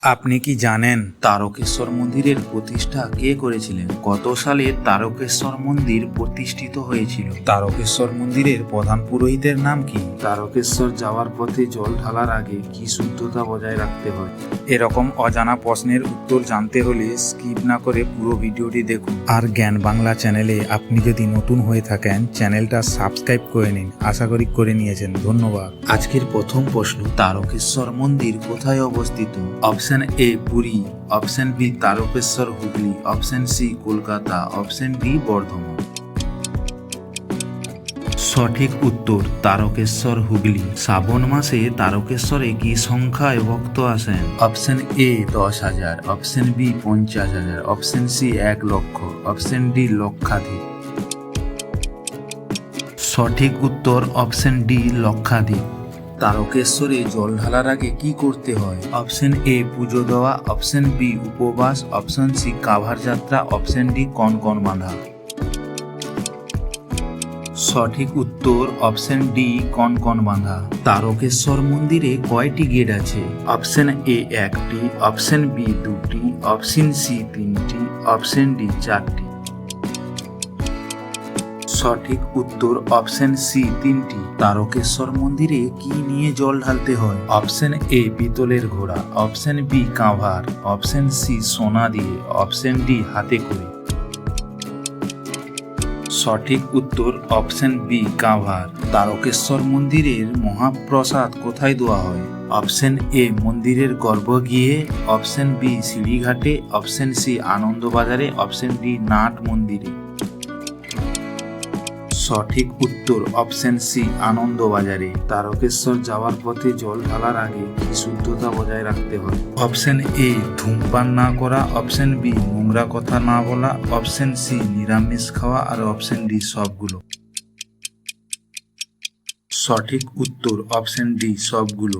আপনি কি জানেন তারকেশ্বর মন্দিরের প্রতিষ্ঠা কে করেছিলেন? কত সালে তারকেশ্বর মন্দির প্রতিষ্ঠিত হয়েছিল? তারকেশ্বর মন্দিরের প্রধান পুরোহিতের নাম কি? তারকেশ্বর যাওয়ার পথে জল ঢালার আগে কি শুদ্ধতা বজায় রাখতে হয়? এরকম অজানা প্রশ্নের উত্তর জানতে হলে স্কিপ না করে পুরো ভিডিওটি দেখুন। আর জ্ঞান বাংলা চ্যানেলে আপনি যদি নতুন হয়ে থাকেন চ্যানেলটা সাবস্ক্রাইব করে নিন। আশা করি করে নিয়েছেন। ধন্যবাদ। আজকের প্রথম প্রশ্ন, তারকেশ্বর মন্দির কোথায় অবস্থিত? Option A Puri, option B Tarakeswar Hooghly, option C Kolkata, option D Bardhaman. সঠিক উত্তর তারকেশ্বর হুগলি। শ্রাবণ মাসে তারকেশ্বরে কি সংখ্যায় ভক্ত আসেন? Option A 10,000, option B 50,000, option C 1 লক্ষ, অপশন ডি লক্ষাধিক। সঠিক উত্তর অপশন ডি লক্ষাধিক। তারকেশ্বরে জল ঢালার আগে কি করতে হয়? অপশন এ পুজো দেওয়া, অপশন বি উপবাস, অপশন সি কাভার যাত্রা, অপশন ডি কনকন বাঁধা। সঠিক উত্তর অপশন ডি কনকন বাঁধা। তারকেশ্বর মন্দিরে কয়টি গেট আছে? অপশন এ 1টি, অপশন বি 2টি, অপশন সি 3টি, অপশন ডি 4টি। সঠিক উত্তর অপশন সি 3টি। তারকেশ্বর মন্দিরে কি নিয়ে জল ঢালতে হয়? অপশন এ পিতলের ঘোড়া, option B cover, option C সোনা দিয়ে, অপশন ডি হাতে করে। সঠিক উত্তর অপশন বি কাভার। তারকেশ্বর মন্দিরের মহাপ্রসাদ কোথায় দেওয়া হয়? অপশন এ মন্দিরের গর্ভগৃহে, অপশন বি সিঁড়িঘাটে, অপশন সি আনন্দবাজারে, অপশন ডি নাট মন্দিরে। সঠিক উত্তর অপশন সি আনন্দবাজারে। তারকেশ্বর যাওয়ার পথে জল ঢালার আগে কি শুদ্ধতা বজায় রাখতে হয়? অপশন এ ধূমপান না করা, অপশন বি নোংরা কথা না বলা, অপশন সি নিরামিষ খাওয়া, আর অপশন ডি সবগুলো। সঠিক উত্তর অপশন ডি সবগুলো।